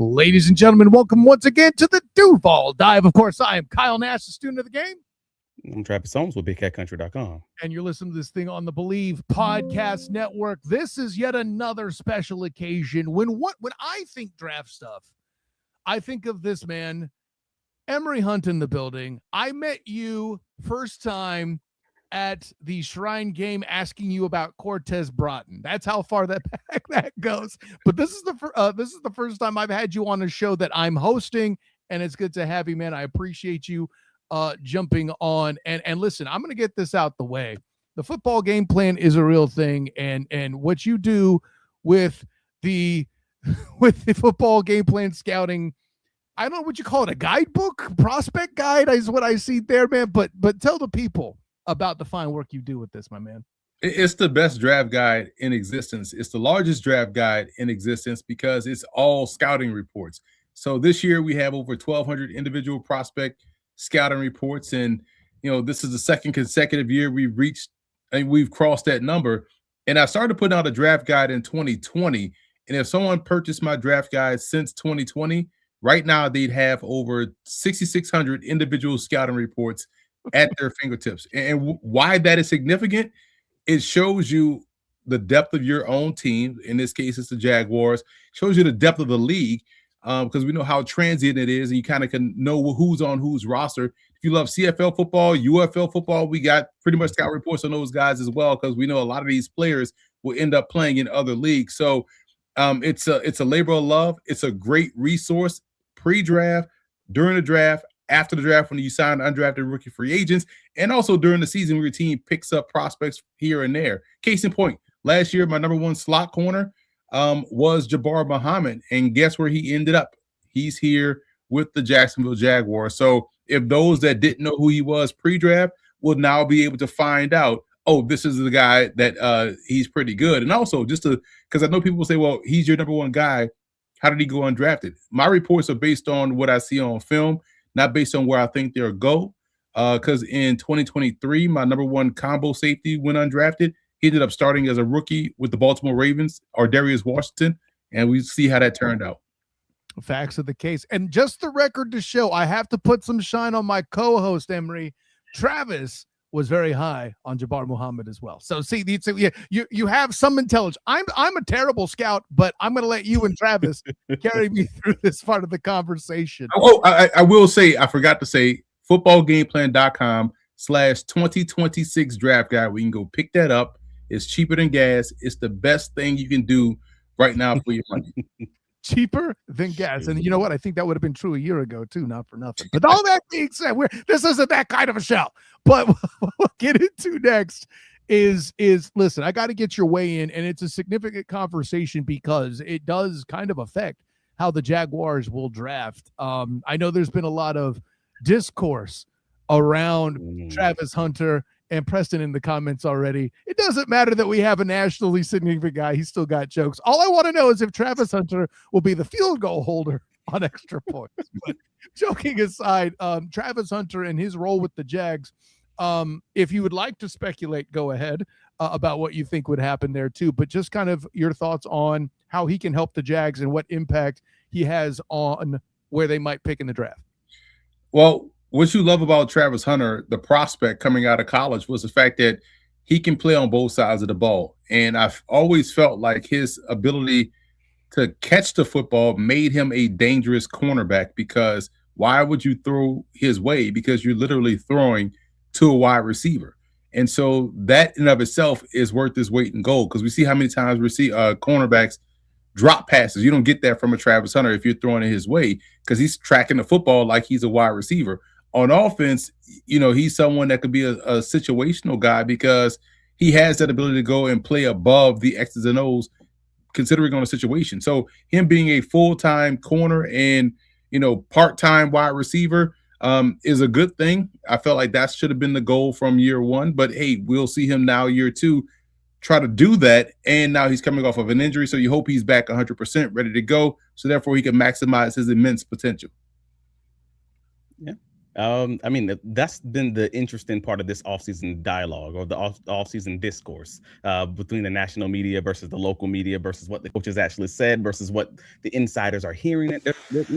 Ladies and gentlemen, welcome once again to the Duval Dive. Of course, I am Kyle Nash, the student of the game. I'm Travis Holmes with BigCatCountry.com. And you're listening to this thing on the Believe Podcast Network. This is yet another special occasion. When I think draft stuff, I think of this man, Emory Hunt, in the building. I met you first time at the Shrine game asking you about Cortez Broughton. That's how far that goes. But this is the first time I've had you on a show that I'm hosting, and it's good to have you, man. I appreciate you jumping on. And listen, I'm going to get this out the way. The football game plan is a real thing, and what you do with the football game plan scouting, I don't know what you call it, a guidebook, prospect guide is what I see there, man. But tell the people about the fine work you do with this, my man. It's the best draft guide in existence. It's the largest draft guide in existence because it's all scouting reports. So this year we have over 1,200 individual prospect scouting reports, and this is the second consecutive year we've crossed that number. And I started putting out a draft guide in 2020, and if someone purchased my draft guide since 2020, right now they'd have over 6,600 individual scouting reports at their fingertips. And why that is significant, it shows you the depth of your own team. In this case, it's the Jaguars. Shows you the depth of the league, because we know how transient it is, and you kind of can know who's on whose roster. If you love CFL football, UFL football, we got pretty much scout reports on those guys as well, because we know a lot of these players will end up playing in other leagues. So it's a labor of love. It's a great resource pre-draft, during the draft, after the draft when you sign undrafted rookie free agents, and also during the season where your team picks up prospects here and there. Case in point, last year my number one slot corner was Jabbar Muhammad, and guess where he ended up? He's here with the Jacksonville Jaguars. So if those that didn't know who he was pre-draft will now be able to find out, oh, this is the guy that he's pretty good. And also because I know people will say, well, he's your number one guy, how did he go undrafted? My reports are based on what I see on film, not based on where I think they'll go. Because in 2023, my number one combo safety went undrafted. He ended up starting as a rookie with the Baltimore Ravens, or Darius Washington, and we see how that turned out. Facts of the case. And just the record to show, I have to put some shine on my co-host, Emory. Travis was very high on Jabbar Muhammad as well. So see, you have some intelligence. I'm a terrible scout, but I'm going to let you and Travis carry me through this part of the conversation. Oh, I will say, I forgot to say, footballgameplan.com/2026 draft guide. We can go pick that up. It's cheaper than gas. It's the best thing you can do right now for your money. Cheaper than gas. And you know what? I think that would have been true a year ago too, not for nothing. But all that being said, this isn't that kind of a show. But what we'll get into next is listen, I got to get your way in, and it's a significant conversation because it does kind of affect how the Jaguars will draft. I know there's been a lot of discourse around Travis Hunter, and Preston in the comments already. It doesn't matter that we have a nationally significant guy. He's still got jokes. All I want to know is if Travis Hunter will be the field goal holder on extra points. But joking aside, Travis Hunter and his role with the Jags, if you would like to speculate, go ahead about what you think would happen there too. But just kind of your thoughts on how he can help the Jags and what impact he has on where they might pick in the draft. Well, what you love about Travis Hunter, the prospect coming out of college, was the fact that he can play on both sides of the ball. And I've always felt like his ability to catch the football made him a dangerous cornerback, because why would you throw his way? Because you're literally throwing to a wide receiver. And so that in of itself is worth his weight in gold, because we see how many times we see cornerbacks drop passes. You don't get that from a Travis Hunter if you're throwing it his way, because he's tracking the football like he's a wide receiver. On offense, he's someone that could be a situational guy, because he has that ability to go and play above the X's and O's, considering on a situation. So him being a full-time corner and, part-time wide receiver is a good thing. I felt like that should have been the goal from year one, but hey, we'll see him now year two try to do that. And now he's coming off of an injury. So you hope he's back 100% ready to go. So therefore he can maximize his immense potential. Yeah. I mean, that's been the interesting part of this offseason dialogue or the offseason discourse between the national media versus the local media versus what the coaches actually said versus what the insiders are hearing. They're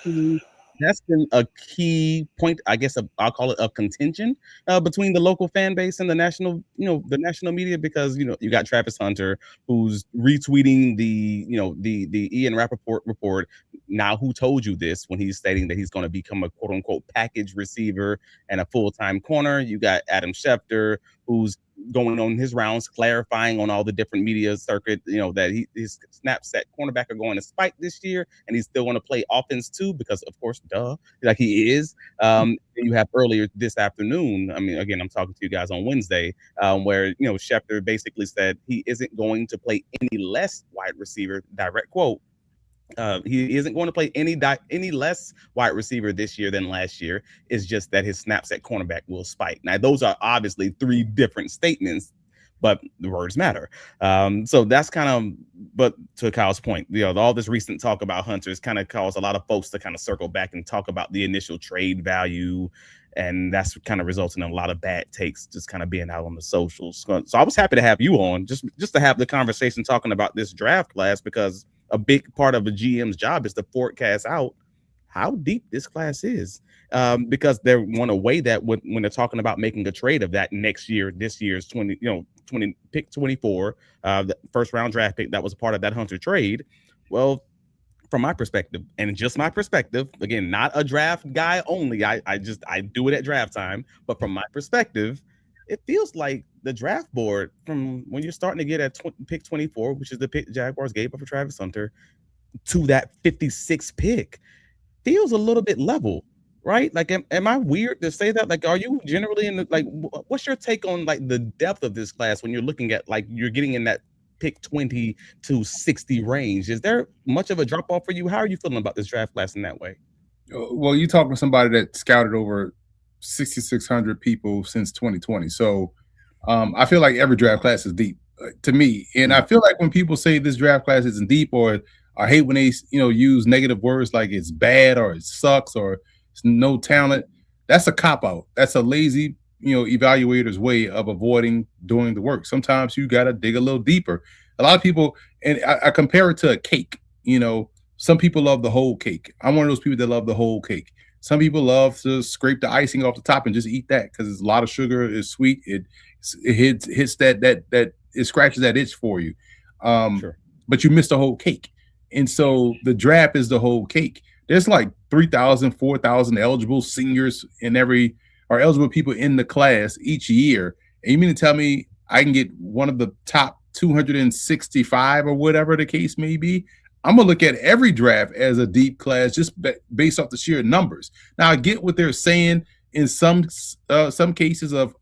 seeing. That's been a key point, I guess. I'll call it a contention between the local fan base and the national, the national media, because you got Travis Hunter who's retweeting the Ian Rappaport report. Now, who told you this, when he's stating that he's going to become a quote unquote package receiver and a full-time corner. You got Adam Schefter, who's going on his rounds, clarifying on all the different media circuit, that his snaps at cornerback are going to spike this year, and he's still going to play offense too, because of course, like he is. You have earlier this afternoon, I mean, again, I'm talking to you guys on Wednesday, where Schefter basically said he isn't going to play any less wide receiver, direct quote. He isn't going to play any less wide receiver this year than last year. It's just that his snaps at cornerback will spike. Now, those are obviously three different statements, but the words matter. So that's kind of, but to Kyle's point, all this recent talk about Hunters kind of caused a lot of folks to kind of circle back and talk about the initial trade value. And that's kind of resulting in a lot of bad takes just kind of being out on the socials. So I was happy to have you on just to have the conversation talking about this draft class, because a big part of a GM's job is to forecast out how deep this class is, because they want to weigh that when they're talking about making a trade of that next year, this year's 20 pick 24, the first round draft pick that was a part of that Hunter trade. Well, from my perspective, and just my perspective, again, not a draft guy only, I do it at draft time, but from my perspective, it feels like the draft board, from when you're starting to get at pick 24, which is the pick Jaguars gave up for Travis Hunter, to that 56th pick, feels a little bit level, right? Like, am I weird to say that? Like, are you generally in the, like, what's your take on like the depth of this class when you're looking at, like, you're getting in that pick 20 to 60 range? Is there much of a drop off for you? How are you feeling about this draft class in that way? Well, you talking to somebody that scouted over 6,600 people since 2020. So I feel like every draft class is deep to me. And I feel like when people say this draft class isn't deep, or I hate when they, use negative words like it's bad or it sucks or it's no talent, that's a cop-out. That's a lazy, evaluator's way of avoiding doing the work. Sometimes you got to dig a little deeper. A lot of people, and I compare it to a cake, some people love the whole cake. I'm one of those people that love the whole cake. Some people love to scrape the icing off the top and just eat that because it's a lot of sugar. It's sweet. It hits that it scratches that itch for you. Sure. But you missed the whole cake. And so the draft is the whole cake. There's like 3,000, 4,000 eligible seniors or eligible people in the class each year. And you mean to tell me I can get one of the top 265 or whatever the case may be? I'm going to look at every draft as a deep class just based off the sheer numbers. Now, I get what they're saying in some cases of,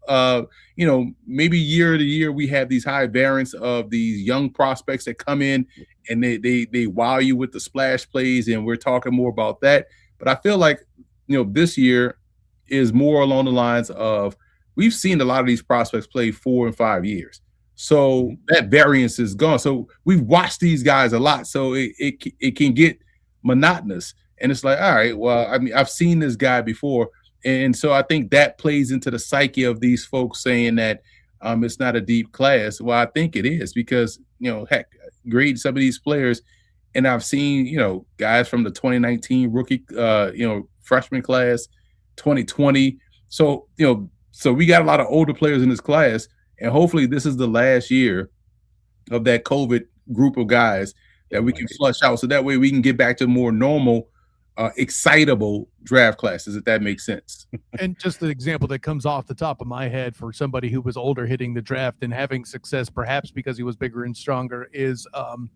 maybe year to year, we have these high variants of these young prospects that come in and they wow you with the splash plays, and we're talking more about that. But I feel like, this year is more along the lines of, we've seen a lot of these prospects play 4 and 5 years. So that variance is gone. So we've watched these guys a lot. So it can get monotonous. And it's like, all right, well, I mean, I've seen this guy before. And so I think that plays into the psyche of these folks saying that it's not a deep class. Well, I think it is, because, heck, grade some of these players. And I've seen, guys from the 2019 rookie, freshman class, 2020. So, so we got a lot of older players in this class. And hopefully this is the last year of that COVID group of guys that we can flush out. So that way we can get back to more normal, excitable draft classes, if that makes sense. And just an example that comes off the top of my head for somebody who was older hitting the draft and having success, perhaps because he was bigger and stronger, is oh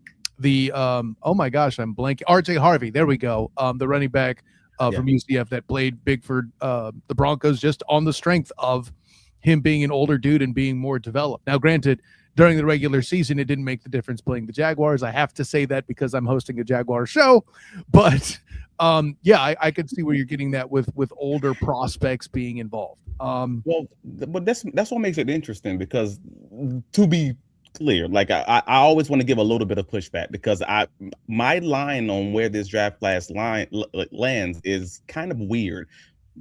my gosh, I'm blanking. RJ Harvey. There we go. The running back from UCF that played big for the Broncos, just on the strength of him being an older dude and being more developed. Now, granted, during the regular season, it didn't make the difference playing the Jaguars. I have to say that because I'm hosting a Jaguar show. But I could see where you're getting that with older prospects being involved. But that's what makes it interesting, because to be clear, like I always want to give a little bit of pushback, because my line on where this draft class lands is kind of weird.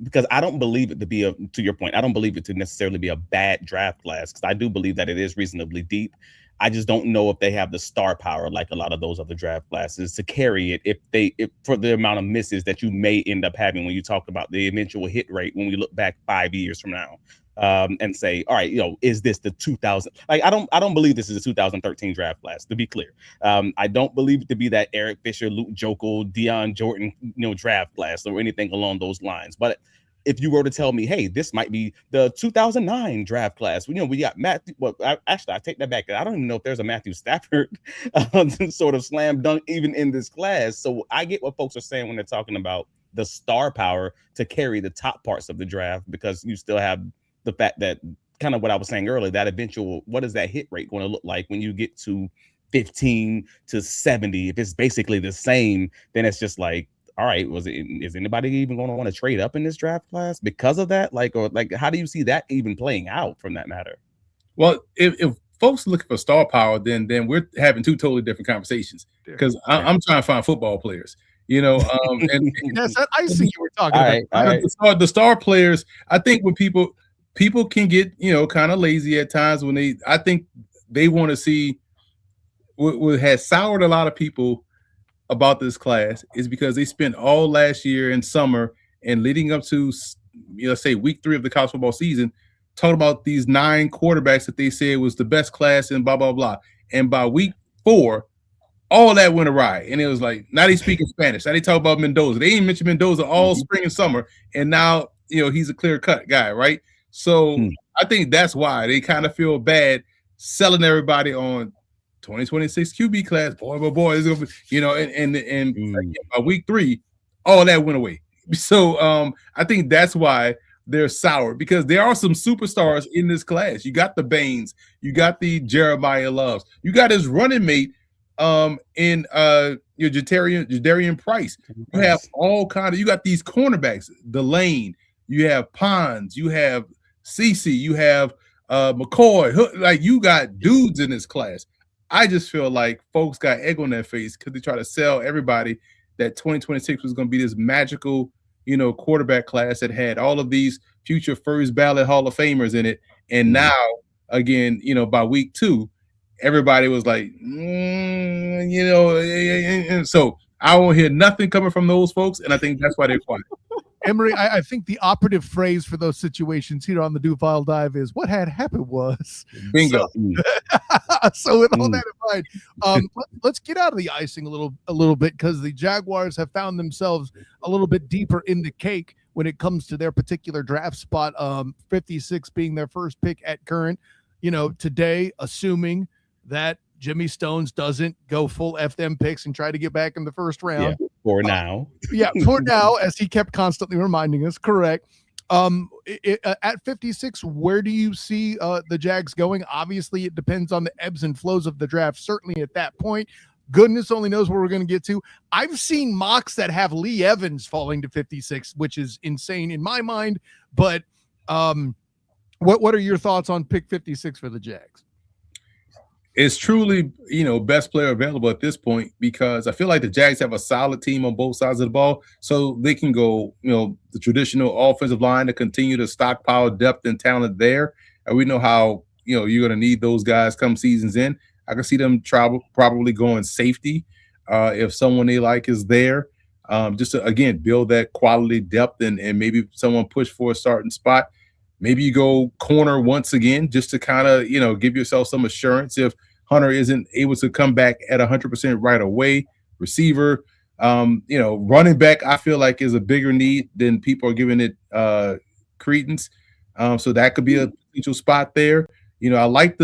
because I don't believe it to be to your point, I don't believe it to necessarily be a bad draft class, because I do believe that it is reasonably deep. I just don't know if they have the star power like a lot of those other draft classes to carry it if for the amount of misses that you may end up having when you talk about the eventual hit rate when we look back 5 years from now. And say, all right, is this the 2000? Like, I don't believe this is a 2013 draft class, to be clear. I don't believe it to be that Eric Fisher, Luke Jokel, Deion Jordan, draft class or anything along those lines. But if you were to tell me, hey, this might be the 2009 draft class, we got Matthew. Well, actually, I take that back. I don't even know if there's a Matthew Stafford sort of slam dunk even in this class. So I get what folks are saying when they're talking about the star power to carry the top parts of the draft, because you still have the fact that, kind of what I was saying earlier, that eventual, what is that hit rate going to look like when you get to 15 to 70? If it's basically the same, then it's just like, all right, is anybody even going to want to trade up in this draft class because of that? Like, or like, how do you see that even playing out from that matter? Well, if folks looking for star power, then we're having two totally different conversations, because I'm trying to find football players, and yes, I see you were talking about. All right. The star players, I think when people can get, kind of lazy at times when I think they want to see what has soured a lot of people about this class is because they spent all last year in summer and leading up to, let's say, week 3 of the college football season, talking about these 9 quarterbacks that they said was the best class and blah, blah, blah. And by week 4, all that went awry. And it was like, now they speaking Spanish. Now they talk about Mendoza. They ain't mentioned Mendoza all spring and summer. And now, he's a clear-cut guy, right? So I think that's why they kind of feel bad selling everybody on 2026 QB class. Boy, it's gonna be, and by week 3, all that went away. So I think that's why they're sour, because there are some superstars in this class. You got the Baines, you got the Jeremiah Loves, you got his running mate in your Jadarian Price. You have all kind of, you got these cornerbacks, Delane, you have Pons, you have CC, you have McCoy. Like, you got dudes in this class. I just feel like folks got egg on their face because they try to sell everybody that 2026 was going to be this magical, quarterback class that had all of these future first ballot Hall of Famers in it. And now, again, by week 2, everybody was like, and so I won't hear nothing coming from those folks. And I think that's why they're quiet. Emory, I think the operative phrase for those situations here on the Duval Dive is what had happened was bingo. So with all that in mind, let's get out of the icing a little bit, because the Jaguars have found themselves a little bit deeper in the cake when it comes to their particular draft spot. 56 being their first pick at current. Today, assuming that Jimmy Stones doesn't go full F them picks and try to get back in the first round. Yeah, for now. For now, as he kept constantly reminding us, correct. At 56, where do you see the Jags going? Obviously, it depends on the ebbs and flows of the draft. Certainly at that point, goodness only knows where we're going to get to. I've seen mocks that have Lee Evans falling to 56, which is insane in my mind. But what are your thoughts on pick 56 for the Jags? It's truly, best player available at this point, because I feel like the Jags have a solid team on both sides of the ball, so they can go, the traditional offensive line to continue to stockpile depth and talent there. And we know how, you're going to need those guys come seasons in. I can see them probably going safety if someone they like is there, just to, again, build that quality depth and maybe someone push for a starting spot. Maybe you go corner once again, just to kind of, give yourself some assurance if Hunter isn't able to come back at 100% right away. Receiver, running back, I feel like is a bigger need than people are giving it credence. So that could be a potential spot there. I like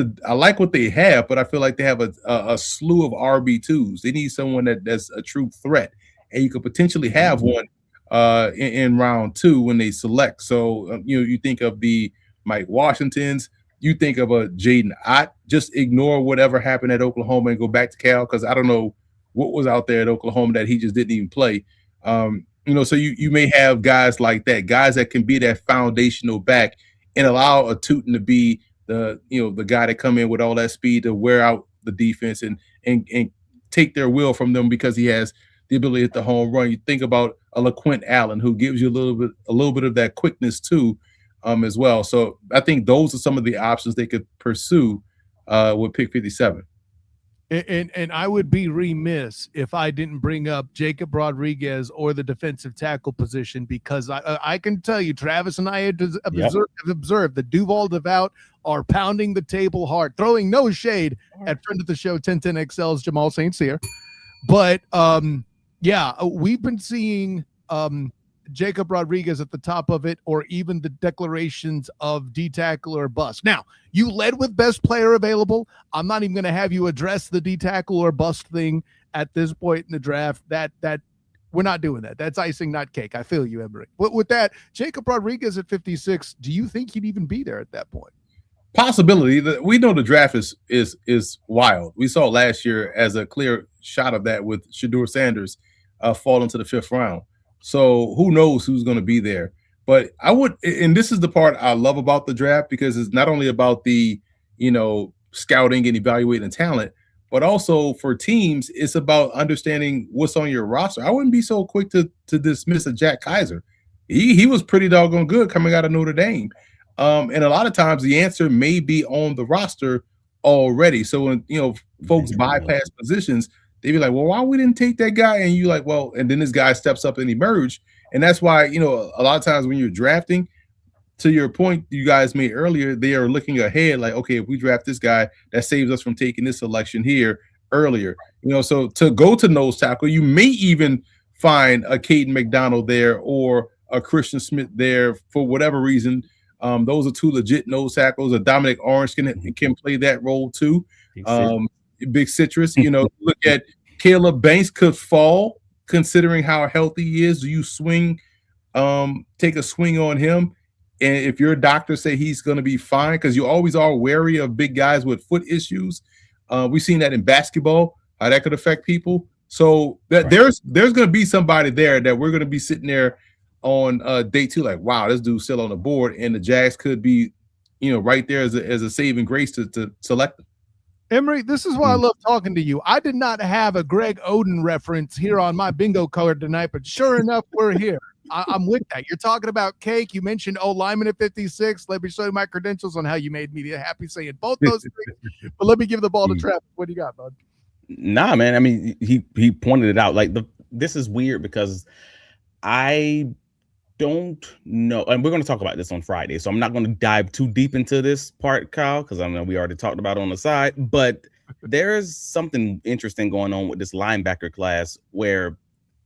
what they have, but I feel like they have a slew of RB2s. They need someone that's a true threat, and you could potentially have one in round 2 when they select. So you think of the Mike Washingtons, you think of a Jaden Ott. Just ignore whatever happened at Oklahoma and go back to Cal, because I don't know what was out there at Oklahoma that he just didn't even play. So you may have guys like that, guys that can be that foundational back and allow a Tootin to be the guy that come in with all that speed to wear out the defense and take their will from them, because he has the ability to hit the home run. You think about a LaQuint Allen who gives you a little bit of that quickness too, as well. So I think those are some of the options they could pursue with pick 57. And I would be remiss if I didn't bring up Jacob Rodriguez or the defensive tackle position, because I can tell you, Travis and I have observed that Duval Devout are pounding the table hard, throwing no shade at friend of the show 1010XL's Jamal St. Cyr. But we've been seeing Jacob Rodriguez at the top of it, or even the declarations of D tackle or bust. Now, you led with best player available. I'm not even going to have you address the D tackle or bust thing at this point in the draft. That we're not doing that. That's icing, not cake. I feel you, Emory. But with that, Jacob Rodriguez at 56, do you think he'd even be there at that point? Possibility. We know the draft is wild. We saw last year as a clear shot of that with Shedeur Sanders falling to the 5th round. So who knows who's going to be there? But I would, and this is the part I love about the draft, because it's not only about the, scouting and evaluating talent, but also for teams, it's about understanding what's on your roster. I wouldn't be so quick to dismiss a Jack Kaiser. He was pretty doggone good coming out of Notre Dame. And a lot of times the answer may be on the roster already. So when, folks bypass positions, they'd be like, well, why we didn't take that guy? And you like, well, and then this guy steps up and emerge. And that's why, a lot of times when you're drafting, to your point you guys made earlier, they are looking ahead like, okay, if we draft this guy, that saves us from taking this selection here earlier. So to go to nose tackle, you may even find a Caden McDonald there or a Christian Smith there for whatever reason. Those are two legit nose tackles. A Dominic Orange can play that role too. Big citrus, look at Caleb Banks could fall considering how healthy he is. Do you take a swing on him? And if your doctor say he's going to be fine, because you always are wary of big guys with foot issues. We've seen that in basketball, how that could affect people. So that there's going to be somebody there that we're going to be sitting there on day 2, like, wow, this dude's still on the board, and the Jags could be, right there as a saving grace to select them. Emory, this is why I love talking to you. I did not have a Greg Oden reference here on my bingo card tonight, but sure enough, we're here. I'm with that. You're talking about cake. You mentioned Lyman at 56. Let me show you my credentials on how you made me happy saying both those things. But let me give the ball to Travis. What do you got, bud? Nah, man. I mean, he pointed it out. Like this is weird because I don't know, and we're going to talk about this on Friday, so I'm not going to dive too deep into this part, Kyle, because I know we already talked about it on the side, but there's something interesting going on with this linebacker class where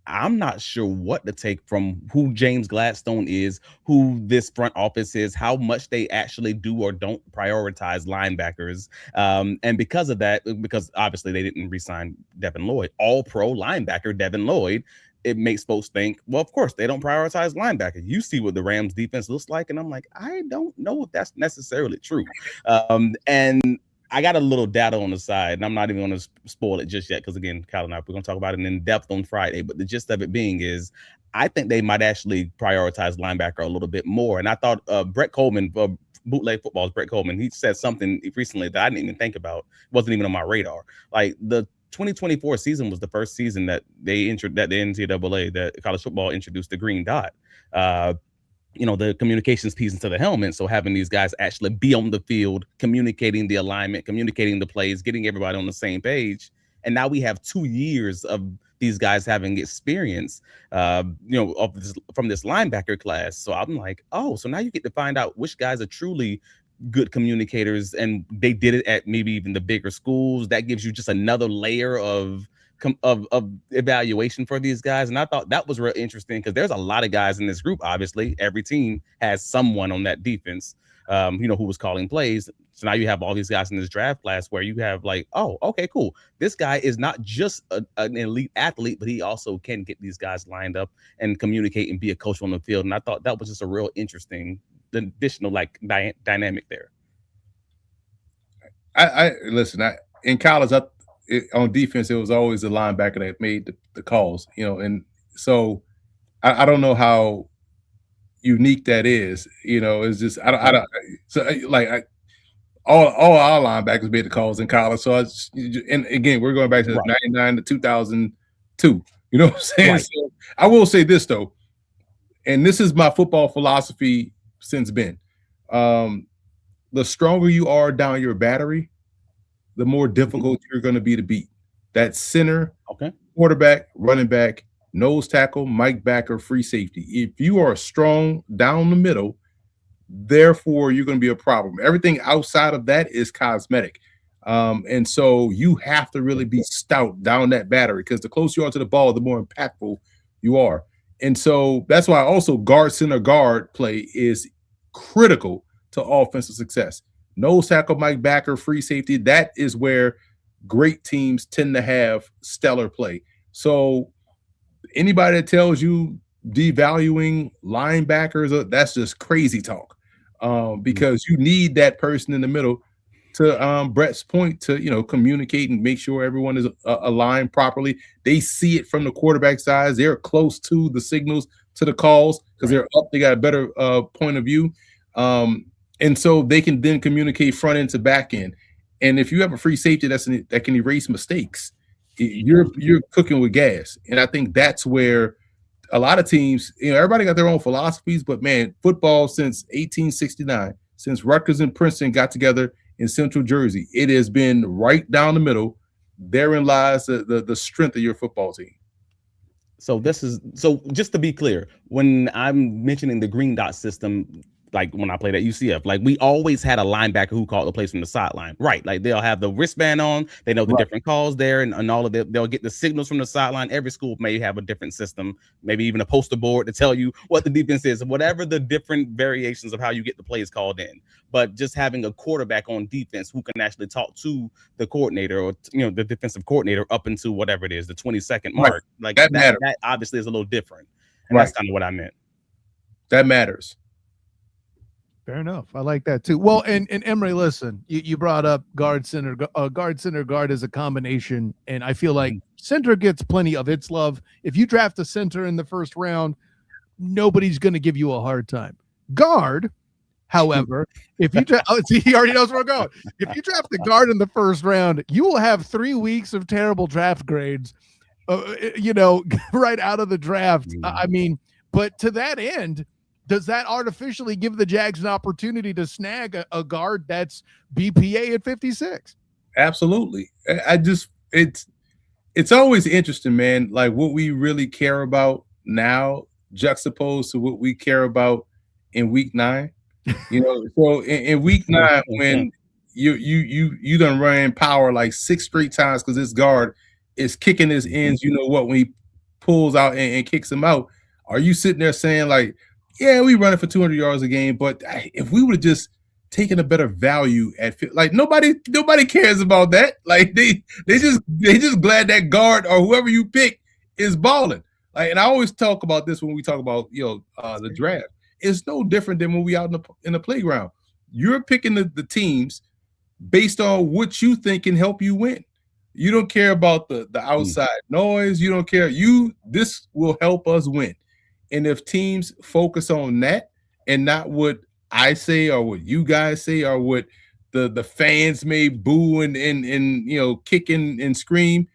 I'm not sure what to take from who James Gladstone is, who this front office is, how much they actually do or don't prioritize linebackers. And because of that, because obviously they didn't re-sign Devin Lloyd, all-pro linebacker Devin Lloyd, it makes folks think, well, of course, they don't prioritize linebacker. You see what the Rams defense looks like. And I'm like, I don't know if that's necessarily true. And I got a little data on the side, and I'm not even going to spoil it just yet. Because again, Kyle and I, we're going to talk about it in depth on Friday. But the gist of it being is I think they might actually prioritize linebacker a little bit more. And I thought Brett Coleman, Bootleg Football's Brett Coleman, he said something recently that I didn't even think about. It wasn't even on my radar. Like the 2024 season was the first season that they entered, that the NCAA, that college football introduced the green dot, the communications piece into the helmet. So having these guys actually be on the field, communicating the alignment, communicating the plays, getting everybody on the same page. And now we have 2 years of these guys having experience, from this linebacker class. So I'm like, oh, so now you get to find out which guys are truly good communicators, and they did it at maybe even the bigger schools. That gives you just another layer of evaluation for these guys. And I thought that was real interesting because there's a lot of guys in this group. Obviously, every team has someone on that defense, who was calling plays. So now you have all these guys in this draft class where you have like, oh, okay, cool. This guy is not just an elite athlete, but he also can get these guys lined up and communicate and be a coach on the field. And I thought that was just a real interesting additional dynamic there. I listen. In college, on defense, it was always the linebacker that made the calls. And so I don't know how unique that is. It's just I don't. So all our linebackers made the calls in college. So and again, we're going back to 99 to 2002. You know what I'm saying? Right. So I will say this though, and this is my football philosophy since Ben. The stronger you are down your battery, the more difficult you're going to be to beat. That center, Okay. quarterback, running back, nose tackle, Mike backer, free safety. If you are strong down the middle, therefore you're going to be a problem. Everything outside of that is cosmetic. And so you have to really be stout down that battery, because the closer you are to the ball, the more impactful you are. And so that's why also guard center guard play is critical to offensive success. Nose tackle, Mike backer, free safety. That is where great teams tend to have stellar play. So anybody that tells you devaluing linebackers, that's just crazy talk. Because you need that person in the middle to Brett's point, to communicate and make sure everyone is aligned properly. They see it from the quarterback side. They're close to the signals, to the calls, because they're up. They got a better point of view, and so they can then communicate front end to back end. And if you have a free safety that can erase mistakes, you're cooking with gas. And I think that's where a lot of teams, everybody got their own philosophies, but man, football since 1869, since Rutgers and Princeton got together in Central Jersey, it has been right down the middle. Therein lies the strength of your football team. So just to be clear, when I'm mentioning the green dot system, like when I played at UCF, like we always had a linebacker who called the plays from the sideline, right? Like they'll have the wristband on, they know the different calls there, and all of it. They'll get the signals from the sideline. Every school may have a different system, maybe even a poster board to tell you what the defense is, whatever the different variations of how you get the plays called in. But just having a quarterback on defense who can actually talk to the coordinator, or the defensive coordinator, up into whatever it is, the 20-second mark, like that obviously is a little different. And that's kind of what I meant. That matters. Fair enough. I like that too. Well, and Emory, listen, you brought up guard center. Guard center guard is a combination, and I feel like center gets plenty of its love. If you draft a center in the first round, nobody's going to give you a hard time. Guard, however, if you see, he already knows where we're going. If you draft the guard in the first round, you will have 3 weeks of terrible draft grades, right out of the draft. I mean, but to that end, does that artificially give the Jags an opportunity to snag a guard that's BPA at 56? Absolutely. It's always interesting, man, like what we really care about now juxtaposed to what we care about in week 9. So in week 9, when you done run power like 6 straight times because this guard is kicking his ends, when he pulls out and kicks him out, are you sitting there saying like, yeah, we run it for 200 yards a game, but if we would have just taken a better value at, like, nobody cares about that. Like they just glad that guard or whoever you pick is balling. Like, and I always talk about this when we talk about the draft. It's no different than when we out in the playground. You're picking the teams based on what you think can help you win. You don't care about the outside noise. You don't care. This will help us win. And if teams focus on that and not what I say or what you guys say or what the fans may boo and kick and scream,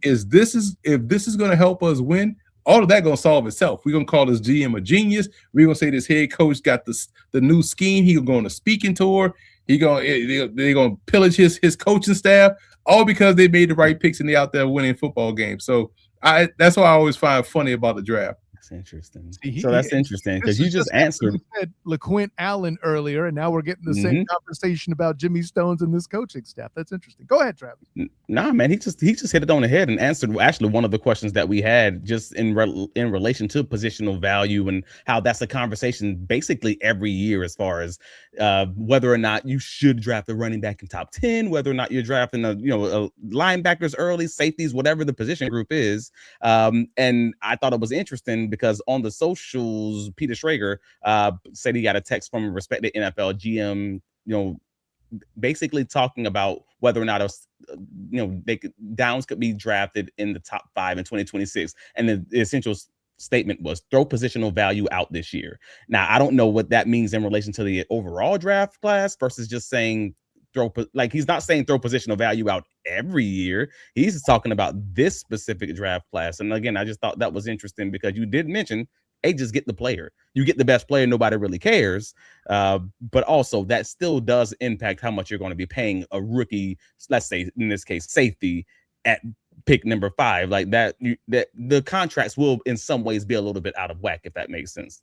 if this is going to help us win, all of that going to solve itself. We're going to call this GM a genius. We're going to say this head coach got the new scheme. He's going on a speaking tour. They're going to pillage his coaching staff, all because they made the right picks and they out there winning football games. So that's what I always find funny about the draft. Interesting. That's interesting because you just answered. We said LeQuint Allen earlier, and now we're getting the same conversation about Jimmy Stones and this coaching staff. That's interesting. Go ahead, Travis. Nah, man, he just hit it on the head and answered actually one of the questions that we had just in relation to positional value and how that's a conversation basically every year as far as whether or not you should draft a running back in top 10, whether or not you're drafting a linebackers early, safeties, whatever the position group is. And I thought it was interesting because on the socials, Peter Schrager said he got a text from a respected NFL GM, basically talking about whether or not Downs could be drafted in the top 5 in 2026. And the essential statement was throw positional value out this year. Now, I don't know what that means in relation to the overall draft class versus just saying he's not saying throw positional value out every year. He's talking about this specific draft class. And again, I just thought that was interesting because you did mention, hey, just get the player. You get the best player, nobody really cares. But also that still does impact how much you're going to be paying a rookie, let's say in this case, safety at pick number 5. Like that the contracts will in some ways be a little bit out of whack, if that makes sense.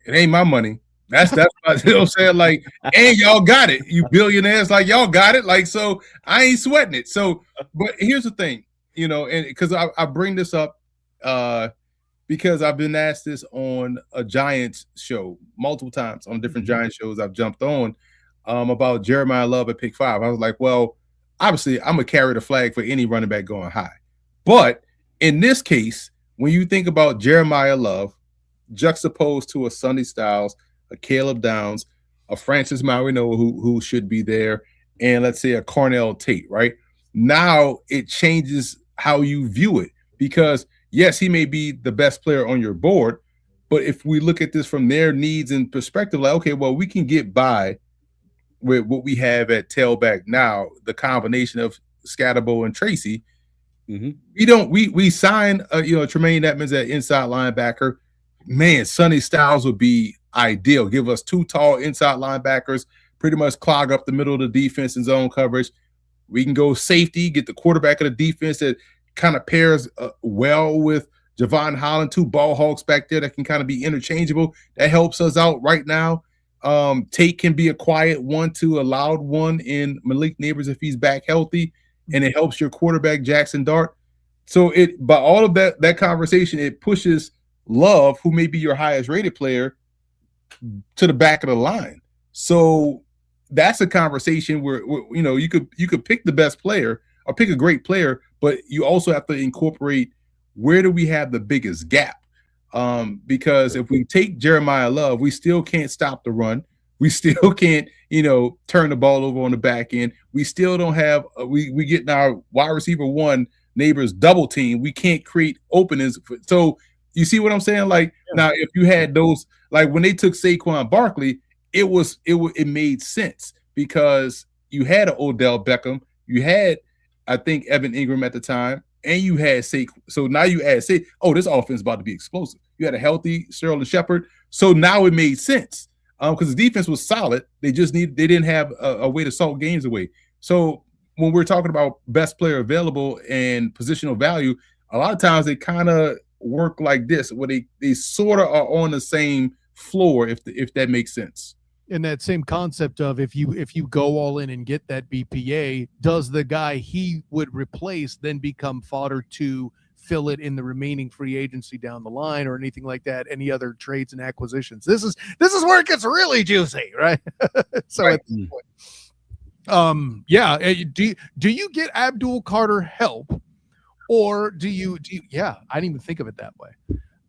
It ain't my money. That's you know what I'm saying. Like, and y'all got it, you billionaires. Like, y'all got it. Like, so I ain't sweating it. So, but here's the thing, you know, and because I bring this up because I've been asked this on a Giants show multiple times on different Giants shows I've jumped on about Jeremiah Love at pick 5. I was like, well, obviously I'm gonna carry the flag for any running back going high, but in this case, when you think about Jeremiah Love juxtaposed to a Sonny Styles, a Caleb Downs, a Francis Marino who should be there, and let's say a Cornell Tate, right? Now it changes how you view it because yes, he may be the best player on your board, but if we look at this from their needs and perspective, like, okay, well, we can get by with what we have at tailback now, the combination of Scatterbo and Tracy. We sign Tremaine Edmonds at inside linebacker. Man, Sonny Styles would be ideal. Give us 2 tall inside linebackers, pretty much clog up the middle of the defense in zone coverage. We can go safety, get the quarterback of the defense that kind of pairs well with Javon Holland, 2 ball hawks back there that can kind of be interchangeable. That helps us out right now. Tate can be a quiet one to a loud one in Malik Neighbors if he's back healthy, and it helps your quarterback Jackson Dart. So by all of that conversation, it pushes Love, who may be your highest rated player, to the back of the line. So that's a conversation where you know you could pick the best player or pick a great player, but you also have to incorporate where do we have the biggest gap. Because if we take Jeremiah Love, we still can't stop the run. We still can't, turn the ball over on the back end. We still don't have we get in our wide receiver 1 Neighbors double team. We can't create openings. So you see what I'm saying? Like now, if you had those, like when they took Saquon Barkley, it made sense because you had an Odell Beckham, you had, I think, Evan Ingram at the time, and you had Saquon. So now you add this offense is about to be explosive. You had a healthy Sterling Shepard, so now it made sense because the defense was solid. They didn't have a way to salt games away. So when we're talking about best player available and positional value, a lot of times they kind of work like this, where they sort of are on the same floor, if that makes sense. And that same concept of if you go all in and get that BPA, does the guy he would replace then become fodder to fill it in the remaining free agency down the line or anything like that? Any other trades and acquisitions? This is where it gets really juicy, right? So right. At this point, do you get Abdul Carter help, or do you? Yeah, I didn't even think of it that way.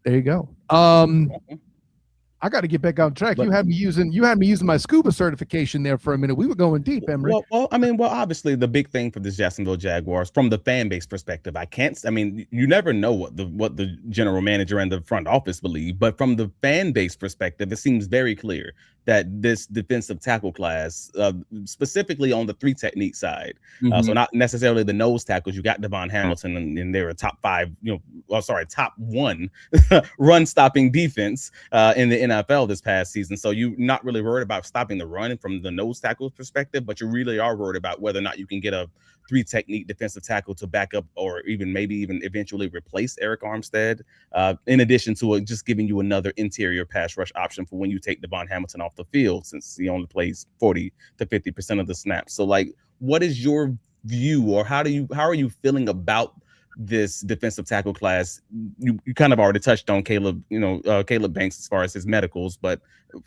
There you go. I got to get back on track. You had me using my scuba certification there for a minute. We were going deep, Emory. Well, obviously the big thing for this Jacksonville Jaguars from the fan base perspective, you never know what the general manager and the front office believe, but from the fan base perspective, it seems very clear that this defensive tackle class, specifically on the 3 technique side, so not necessarily the nose tackles. You got Devon Hamilton, and they're a top 1 run stopping defense in the NFL this past season. So you're not really worried about stopping the run from the nose tackle perspective, but you really are worried about whether or not you can get a 3 technique defensive tackle to back up or maybe even eventually replace Eric Armstead, in addition to just giving you another interior pass rush option for when you take Devon Hamilton off the field, since he only plays 40 to 50% of the snaps. So what is your view, or how are you feeling about this defensive tackle class? You kind of already touched on Caleb Banks as far as his medicals, but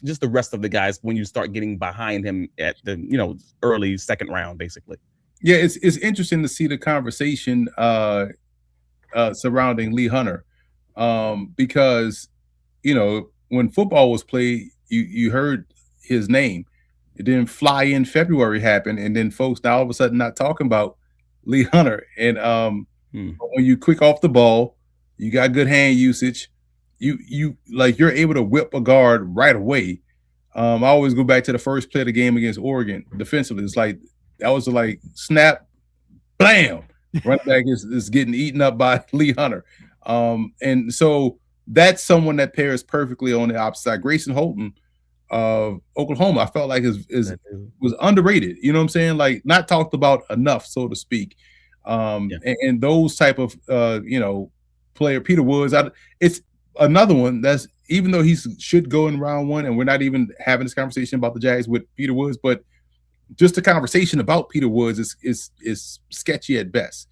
just the rest of the guys when you start getting behind him at the early second round, basically. Yeah, it's interesting to see the conversation surrounding Lee Hunter, because when football was played, you heard his name. It didn't fly in February happen, and then folks now all of a sudden not talking about Lee Hunter. And when you quick off the ball, you got good hand usage. You're able to whip a guard right away. I always go back to the first play of the game against Oregon defensively. It's like that was like snap, blam. Running back is getting eaten up by Lee Hunter. And so that's someone that pairs perfectly on the opposite side. Grayson Holton of Oklahoma, I felt like was underrated. You know what I'm saying? Like not talked about enough, so to speak. And those type of player, Peter Woods, it's another one that's, even though he should go in round one, and we're not even having this conversation about the Jags with Peter Woods, but just the conversation about Peter Woods is sketchy at best.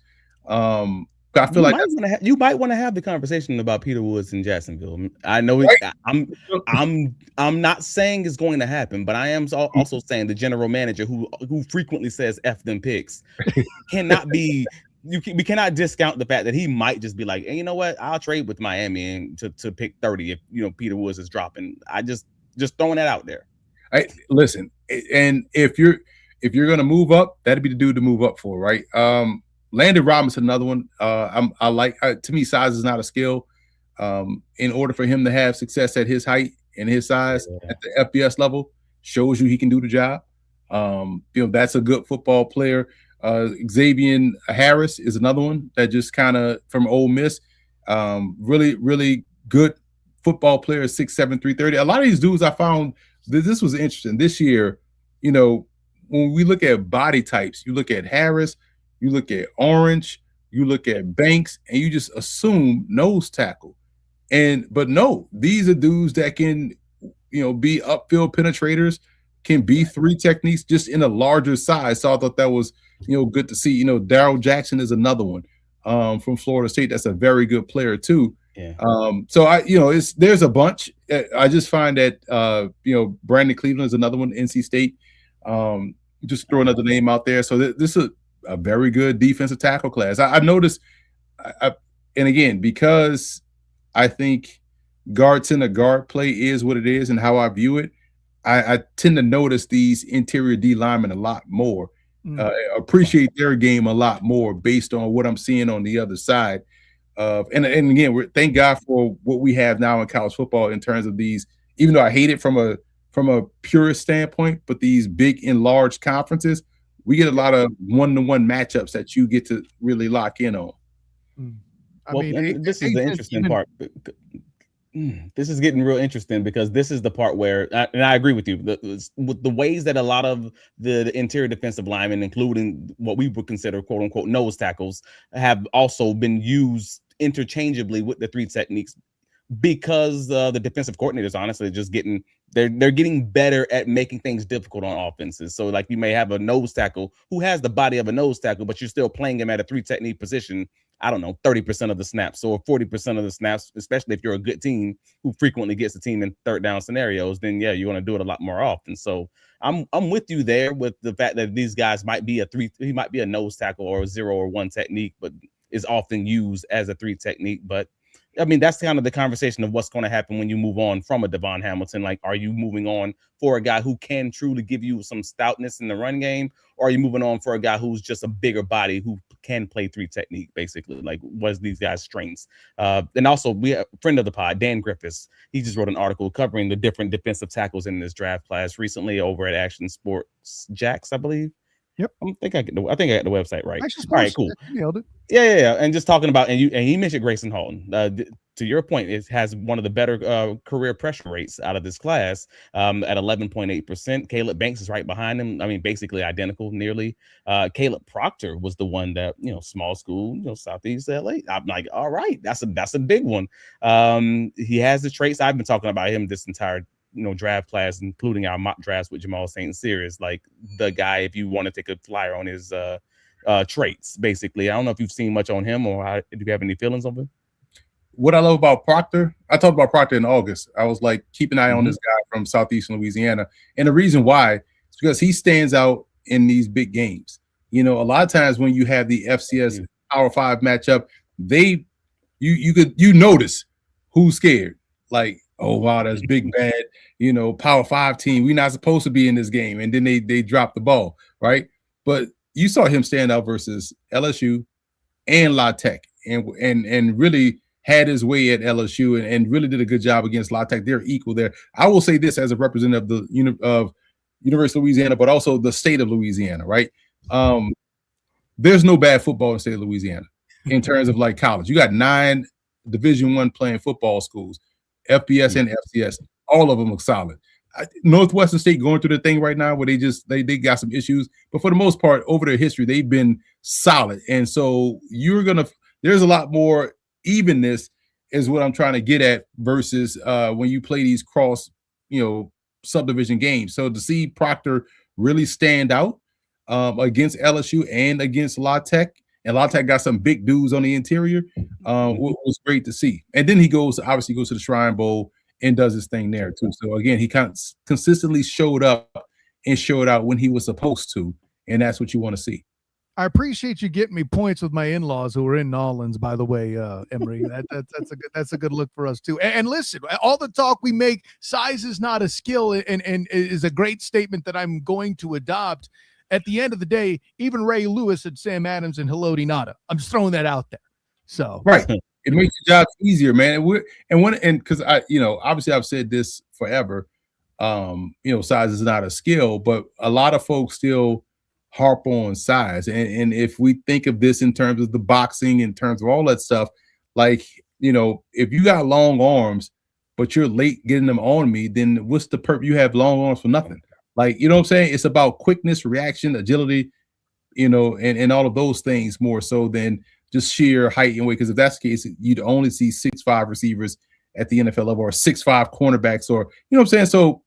I feel you might want to have the conversation about Peter Woods in Jacksonville. I know I'm not saying it's going to happen, but I am also saying the general manager who frequently says F them picks cannot be. We cannot discount the fact that he might just be like, hey, you know what? I'll trade with Miami and to pick 30 if Peter Woods is dropping. I just throwing that out there. Listen, and if you're gonna move up, that'd be the dude to move up for, right? Landon Robinson, another one. To me, size is not a skill. In order for him to have success at his height and his size at the FBS level, shows you he can do the job. That's a good football player. Xavier Harris is another one that just kind of from Ole Miss. Really, really good football player, 6'7", 330. A lot of these dudes I found, this was interesting. This year, when we look at body types, you look at Harris, you look at Orange, you look at Banks, and you just assume nose tackle. But no, these are dudes that can, be upfield penetrators, can be three techniques just in a larger size. So I thought that was, good to see. Darrell Jackson is another one from Florida State. That's a very good player too. Yeah. So there's a bunch. I just find that Brandon Cleveland is another one. NC State. Just throw another name out there. So this is a very good defensive tackle class. I've noticed, and again, because I think guard center guard play is what it is and how I view it, I tend to notice these interior D linemen a lot more, appreciate their game a lot more based on what I'm seeing on the other side. And again, thank God for what we have now in college football in terms of these, even though I hate it from a purist standpoint, but these big enlarged conferences, we get a lot of one-to-one matchups that you get to really lock in on. This is the interesting part. This is getting real interesting because this is the part where, and I agree with you, with the ways that a lot of the interior defensive linemen, including what we would consider quote unquote nose tackles, have also been used interchangeably with the three techniques, because the defensive coordinators honestly just they're getting better at making things difficult on offenses. So like you may have a nose tackle who has the body of a nose tackle, but you're still playing him at a three technique position, I don't know, 30% of the snaps or 40% of the snaps, especially if you're a good team who frequently gets the team in third down scenarios, then yeah, you're going to do it a lot more often. So I'm with you there with the fact that these guys might be he might be a nose tackle or a 0 or 1 technique, but is often used as a 3 technique. But I mean, that's kind of the conversation of what's going to happen when you move on from a Devon Hamilton. Like, are you moving on for a guy who can truly give you some stoutness in the run game? Or are you moving on for a guy who's just a bigger body who can play 3 technique, basically? Like, what's these guys' strengths? And also, we have a friend of the pod, Dan Griffiths. He just wrote an article covering the different defensive tackles in this draft class recently over at Action Sports Jax, I believe. Yep. I think I got the website right. Actually, all right, cool. Nailed it. Yeah. And just talking about, and he mentioned Grayson Holton. To your point, it has one of the better career pressure rates out of this class at 11.8%. Caleb Banks is right behind him. I mean, basically identical, nearly. Caleb Proctor was the one that, small school, Southeast LA. I'm like, all right, that's a big one. He has the traits. I've been talking about him this entire draft class, including our mock drafts with Jamal St. Cyr, is like the guy if you want to take a flyer on his traits, basically. I don't know if you've seen much on him or do you have any feelings of him? What I love about Proctor, I talked about Proctor in August. I was like, keep an eye on this guy from Southeastern Louisiana. And the reason why is because he stands out in these big games. A lot of times when you have the FCS Power 5 matchup, you notice who's scared. Like, oh wow, that's big bad, Power 5 team. We're not supposed to be in this game. And then they drop the ball, right? But you saw him stand out versus LSU and La Tech and really had his way at LSU and really did a good job against La Tech. They're equal there. I will say this as a representative of University of Louisiana, but also the state of Louisiana, right? There's no bad football in the state of Louisiana in terms of like college. You got 9 Division I playing football schools, FBS and FCS. All of them look solid. Northwestern State going through the thing right now where they got some issues, but for the most part, over their history, they've been solid. And so there's a lot more evenness is what I'm trying to get at versus when you play these cross, subdivision games. So to see Proctor really stand out against LSU and against La Tech, and La Tech got some big dudes on the interior, was great to see. And then he obviously goes to the Shrine Bowl and does his thing there too. So again, he consistently showed up and showed out when he was supposed to, and that's what you want to see. I appreciate you getting me points with my in-laws who are in Nolans, by the way, Emory. That's a good look for us too. And listen, all the talk we make, size is not a skill, and is a great statement that I'm going to adopt. At the end of the day, even Ray Lewis said Sam Adams and Haloti Ngata. I'm just throwing that out there. So right, it makes your job easier, man. Because obviously I've said this forever. Size is not a skill, but a lot of folks still harp on size. And if we think of this in terms of the boxing, in terms of all that stuff, like, if you got long arms, but you're late getting them on me, then what's the purpose? You have long arms for nothing. Like, you know what I'm saying? It's about quickness, reaction, agility, and all of those things more so than just sheer height and weight. Because if that's the case, you'd only see 6'5" receivers at the NFL level or 6'5" cornerbacks, or, you know what I'm saying? So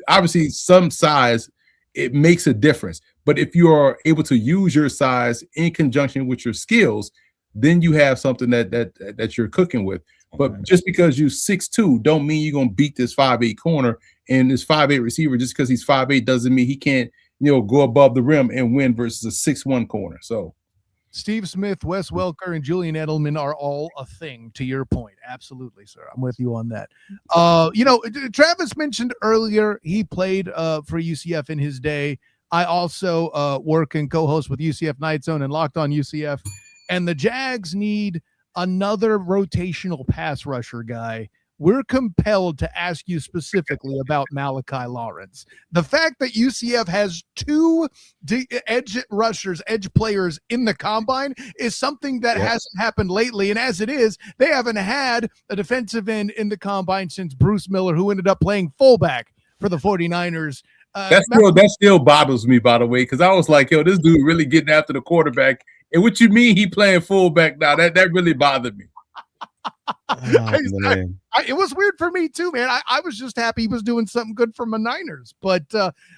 obviously some size, it makes a difference. But if you are able to use your size in conjunction with your skills, then you have something that you're cooking with. But just because you're 6'2" don't mean you're going to beat this 5'8" corner and this 5'8" receiver. Just because he's 5'8" doesn't mean he can't, go above the rim and win versus a 6'1" corner. So Steve Smith, Wes Welker, and Julian Edelman are all a thing, to your point. Absolutely, sir. I'm with you on that. Travis mentioned earlier he played for UCF in his day. I also work and co-host with UCF Night Zone and Locked On UCF. And the Jags need another rotational pass rusher guy. We're compelled to ask you specifically about Malachi Lawrence. The fact that UCF has 2 edge rushers, edge players in the combine is something that hasn't happened lately. And as it is, they haven't had a defensive end in the combine since Bruce Miller, who ended up playing fullback for the 49ers. That still bothers me, by the way, because I was like, yo, this dude really getting after the quarterback. And what you mean he playing fullback now? That really bothered me. It was weird for me too, man. I was just happy he was doing something good for my Niners. But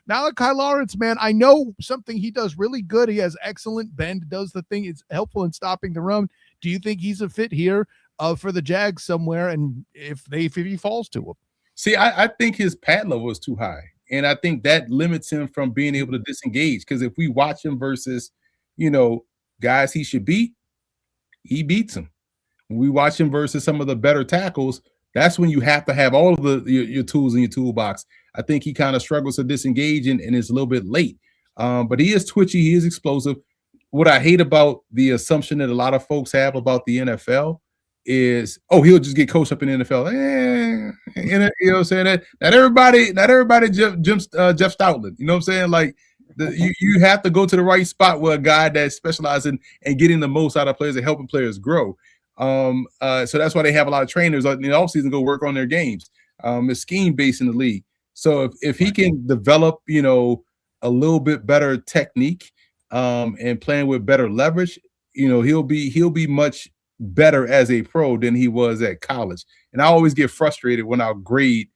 Malachi Lawrence, man, I know something he does really good. He has excellent bend, does the thing. It's helpful in stopping the run. Do you think he's a fit here for the Jags somewhere? And if he falls to him? See, I think his pad level is too high. And I think that limits him from being able to disengage. Because if we watch him versus, guys he should beat, he beats them. When we watch him versus some of the better tackles, that's when you have to have all of your tools in your toolbox. I think he kind of struggles to disengage and is a little bit late. But he is twitchy. He is explosive. What I hate about the assumption that a lot of folks have about the NFL is, he'll just get coached up in the NFL. You know what I'm saying? That not everybody jumps Jeff Stoutland. You know what I'm saying? Like you have to go to the right spot where a guy that specializes in getting the most out of players and helping players grow. So that's why they have a lot of trainers in the offseason go work on their games. It's scheme based in the league. So if he can develop, a little bit better technique, and playing with better leverage, he'll be much better as a pro than he was at college. And I always get frustrated when I grade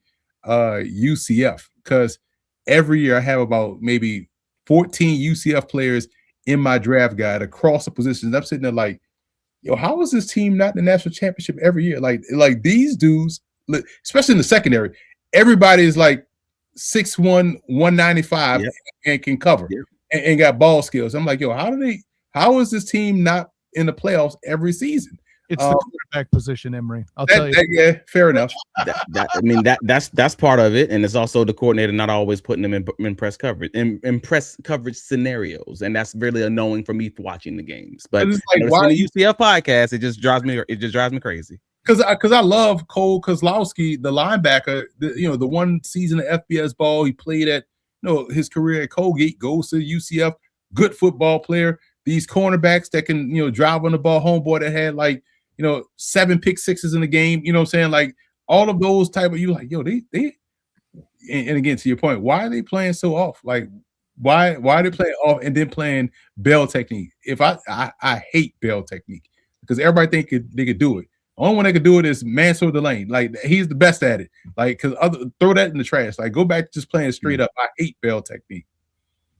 UCF because every year I have about maybe 14 UCF players in my draft guide across the positions. I'm sitting there like, yo, how is this team not in the national championship every year? Like these dudes, especially in the secondary, everybody is like 6'1", 195 and can cover and got ball skills. I'm like, yo, how is this team not in the playoffs every season? It's the quarterback position, Emory. I'll tell you. Yeah, fair enough. That's part of it, and it's also the coordinator not always putting them in press coverage, in press coverage scenarios, and that's really annoying for me watching the games. But it's like, why the UCF podcast? It just drives me crazy. because I love Cole Kozlowski, the linebacker. The one season of FBS ball he played at, his career at Colgate, goes to UCF, good football player. These cornerbacks that can, drive on the ball, homeboy that had like, 7 pick sixes in the game. You know what I'm saying? Like all of those type of, you like, yo, they and again, to your point, why are they playing so off? Like, why are they playing off and then playing bell technique? If I hate bell technique because everybody think they could do it. The only one that could do it is Mansour Delane. Like he's the best at it. Like throw that in the trash. Like go back to just playing straight up. I hate bell technique.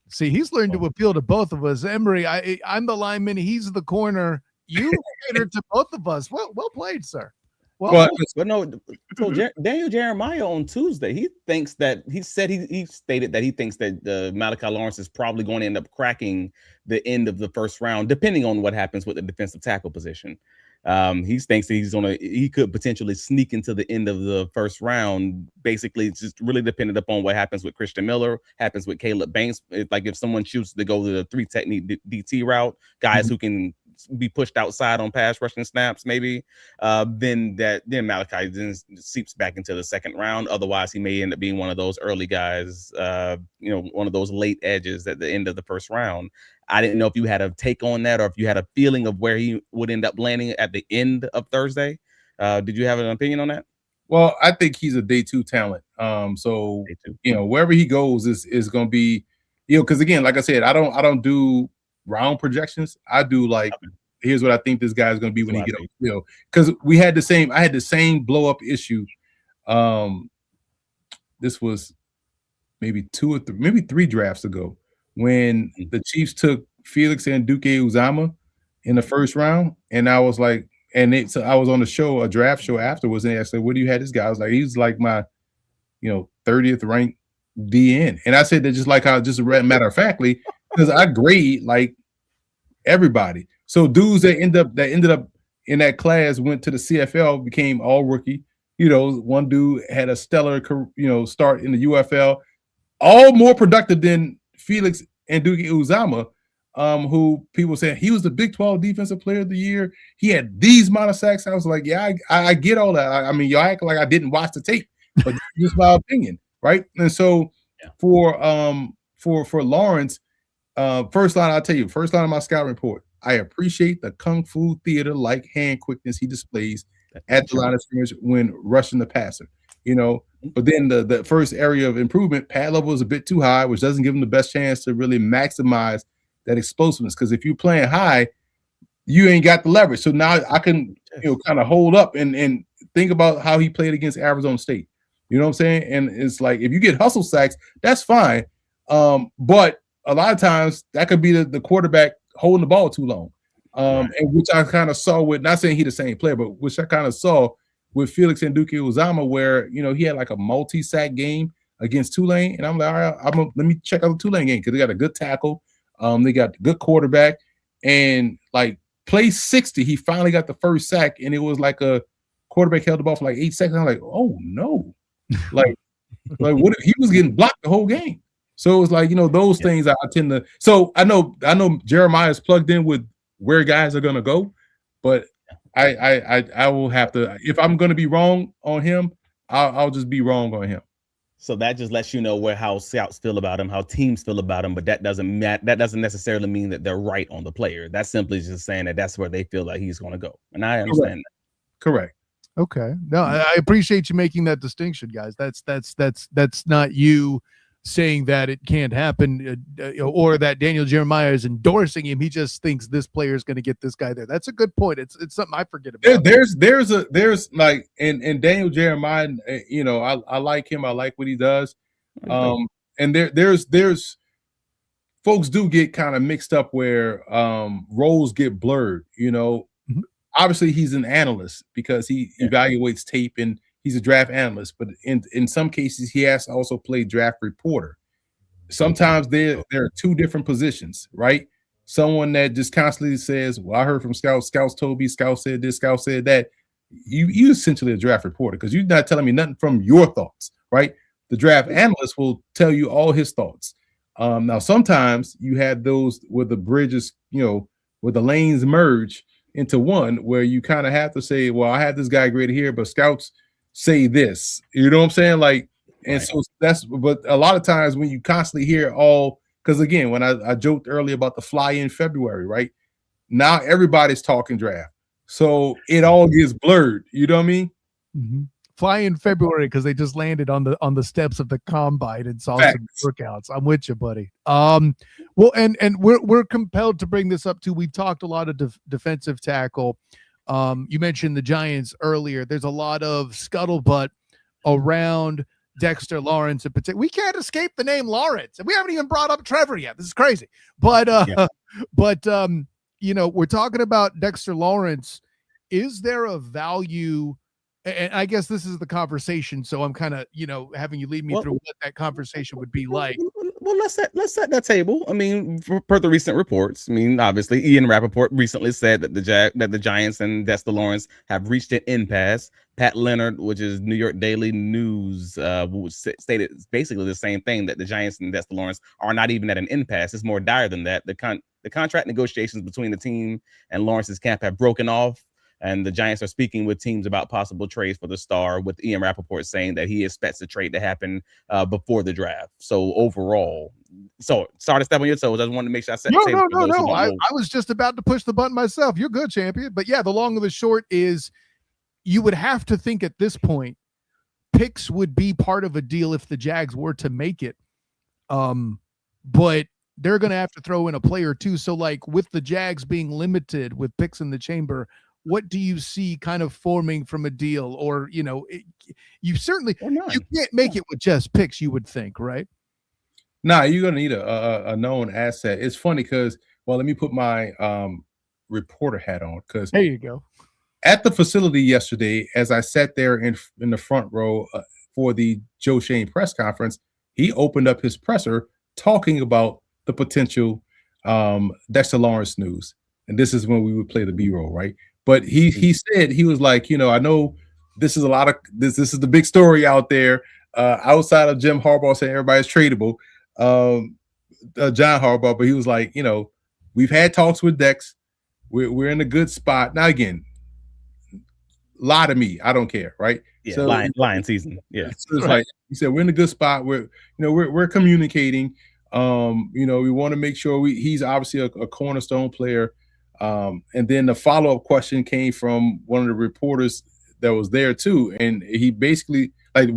See, he's learned to appeal to both of us. Emory, I'm the lineman. He's the corner. You catered to both of us. Well played, sir. But no. So Daniel Jeremiah on Tuesday, he thinks that he stated that he thinks that Malachi Lawrence is probably going to end up cracking the end of the first round, depending on what happens with the defensive tackle position. He thinks that he could potentially sneak into the end of the first round. Basically, it's just really dependent upon what happens with Christian Miller, happens with Caleb Banks. Like if someone chooses to go to the 3 technique DT route, guys who can be pushed outside on pass rushing snaps, maybe then Malachi then seeps back into the second round. Otherwise, he may end up being one of those early guys, one of those late edges at the end of the first round. I didn't know if you had a take on that or if you had a feeling of where he would end up landing at the end of Thursday. Did you have an opinion on that? Well, I think he's a day 2 talent. So wherever he goes is going to be, because again, like I said, I don't do round projections. I do like, here's what I think this guy is going to be when he gets on the field. Because I had the same blow up issue. This was maybe 2 or 3, maybe 3 drafts ago when the Chiefs took Felix and Duke Uzama in the first round, and I was like, so I was on the show, a draft show afterwards, and I said, "What do you have this guy?" I was like, "He's like my, 30th ranked DN," and I said that just like how just matter of factly because I grade like everybody. So dudes that ended up in that class went to the CFL, became all rookie. One dude had a stellar, start in the UFL, all more productive than Felix and Duke Uzama, who people say he was the Big 12 Defensive Player of the Year. He had these amount of sacks. I was like, yeah, I get all that. I mean, y'all act like I didn't watch the tape, but just my opinion, right? And so for Lawrence, first line, I'll tell you, first line of my scout report, I appreciate the kung fu theater like hand quickness he displays at the line of scrimmage when rushing the passer. But then the first area of improvement, pad level is a bit too high, which doesn't give him the best chance to really maximize that explosiveness. Because if you're playing high, you ain't got the leverage. So now I can, kind of hold up and think about how he played against Arizona State. You know what I'm saying? And it's like, if you get hustle sacks, that's fine. But a lot of times that could be the quarterback holding the ball too long. And which I kind of saw with, not saying he the same player, but which I kind of saw with Felix and Duke Uzama, where he had like a multi-sack game against Tulane, and I'm like, all right, let me check out the Tulane game because they got a good tackle, they got a good quarterback, and like play 60, he finally got the first sack, and it was like a quarterback held the ball for like 8 seconds. I'm like, oh no, like what if he was getting blocked the whole game? So it was like those things I tend to. So I know Jeremiah is plugged in with where guys are gonna go, but I will have to, if I'm going to be wrong on him, I'll just be wrong on him. So that just lets you know how scouts feel about him, how teams feel about him, but that doesn't necessarily mean that they're right on the player. That's simply just saying that that's where they feel like he's going to go, and I understand that. Correct. Okay. No, I appreciate you making that distinction, guys. That's not you saying that it can't happen or that Daniel Jeremiah is endorsing him. He just thinks this player is going to get this guy there. That's a good point. It's something I forget about. There's like, and Daniel Jeremiah, I like him. I like what he does. And there's folks do get kind of mixed up where roles get blurred. Obviously he's an analyst because he evaluates tape and he's a draft analyst, but in some cases he has to also play draft reporter. Sometimes there are 2 different positions, right? Someone that just constantly says, well, I heard from scouts, scouts told me, scouts said this, scouts said that. You essentially a draft reporter because you're not telling me nothing from your thoughts, right? The draft analyst will tell you all his thoughts. Now, sometimes you have those where the bridges, where the lanes merge, into one where you kind of have to say, well, I have this guy graded here, but scouts say this. You know what I'm saying? Like, and Right. so but a lot of times when you constantly hear because again, when I joked earlier about the fly in February, right? Now everybody's talking draft. So it all gets blurred. You know what I mean? Mm-hmm. Fly in February because they just landed on the steps of the combine and saw some workouts. I'm with you, buddy. Well, and we're compelled to bring this up too. We've talked a lot of defensive tackle. You mentioned the Giants earlier. There's a lot of scuttlebutt around Dexter Lawrence in particular. We can't escape the name Lawrence, and we haven't even brought up Trevor yet. This is crazy. But you know, we're talking about Dexter Lawrence. Is there a value? And I guess this is the conversation, so I'm kind of, you know, having you lead me through what that conversation would be like. Well, let's set that table. I mean, per the recent reports, I mean, obviously, Ian Rappaport recently said that the Giants and Dexter Lawrence have reached an impasse. Pat Leonard, which is New York Daily News, stated basically the same thing, that the Giants and Dexter Lawrence are not even at an impasse. It's more dire than that. The contract negotiations between the team and Lawrence's camp have broken off, and the Giants are speaking with teams about possible trades for the star, with Ian Rappaport saying that he expects the trade to happen before the draft. So overall, sorry to step on your toes. I just wanted to make sure I said no. I was just about to push the button myself. You're good, champion. But yeah, the long and the short is, you would have to think at this point, picks would be part of a deal if the Jags were to make it. But they're going to have to throw in a player too. So like, with the Jags being limited with picks in the chamber, what do you see kind of forming from a deal? Or, you know, you certainly, you can't make it with just picks, you would think, right? Nah, you're going to need a known asset. It's funny because, well, let me put my reporter hat on, because there you go. At the facility yesterday, as I sat there in the front row for the Joe Schoen press conference, he opened up his presser talking about the potential Dexter Lawrence news. And this is when we would play the B-roll, right? But he said, he was like, you know, I know this is a lot of this is the big story out there, outside of Jim Harbaugh saying everybody's tradable, John Harbaugh. But he was like, you know, we've had talks with Dex. We're in a good spot. Now, again, lie to me, I don't care, right? Yeah, so lying season. Yeah. So it's like he said, we're in a good spot. We're communicating. You know, we want to make sure he's obviously a cornerstone player. And then the follow-up question came from one of the reporters that was there too. And he basically, like,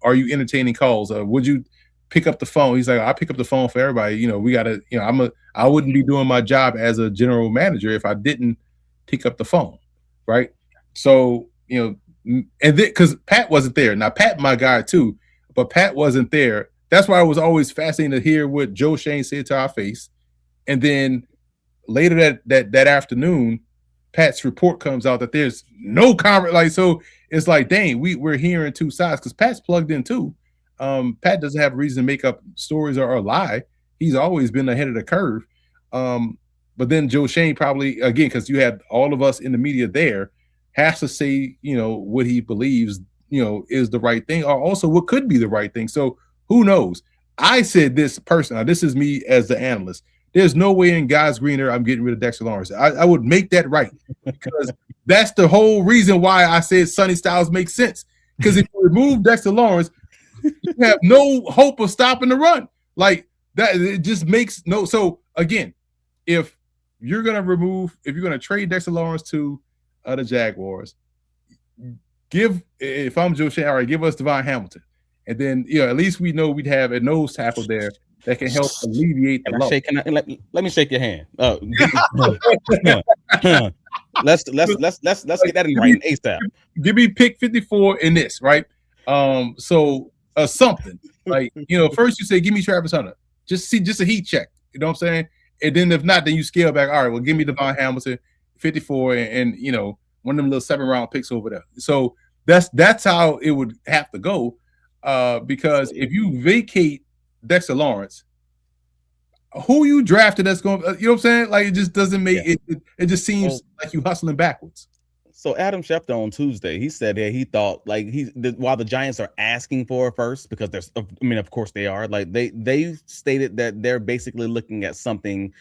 are you entertaining calls? Would you pick up the phone? He's like, I pick up the phone for everybody. You know, we gotta, you know, I wouldn't be doing my job as a general manager if I didn't pick up the phone. Right. So, you know, and then because Pat wasn't there. Now, Pat, my guy too, but Pat wasn't there. That's why it was always fascinating to hear what Joe Schoen said to our face. And then later that afternoon, Pat's report comes out that there's no conversation. Like, so it's like, dang, we're hearing two sides, because Pat's plugged in too. Pat doesn't have a reason to make up stories or lie. He's always been ahead of the curve. But then Joe Schoen probably, again, because you had all of us in the media there, has to say, you know, what he believes, you know, is the right thing, or also what could be the right thing. So who knows? I said this personally. This is me as the analyst. There's no way in God's green earth I'm getting rid of Dexter Lawrence. I would make that right, because that's the whole reason why I said Sonny Styles makes sense. Because if you remove Dexter Lawrence, you have no hope of stopping the run. Like that, it just makes no. So again, if you're gonna trade Dexter Lawrence to the Jaguars, if I'm Joe Schoen, all right, give us Devon Hamilton, and then, you know, at least we know we'd have a nose tackle there that can help alleviate the load. Let me shake your hand. Let's get that in writing ASAP. Give me pick 54 in this, right? So something like, you know, first you say, give me Travis Hunter, just a heat check. You know what I'm saying? And then if not, then you scale back. All right, well, give me Devon Hamilton, 54, and you know, one of them little 7-round picks over there. So that's how it would have to go, because if you vacate Dexter Lawrence, who you drafted that's going, you know what I'm saying? Like, it just doesn't make it. It just seems like you hustling backwards. So Adam Schefter on Tuesday, he said that he thought, like, while the Giants are asking for a first, because of course they are, like, they stated that they're basically looking at something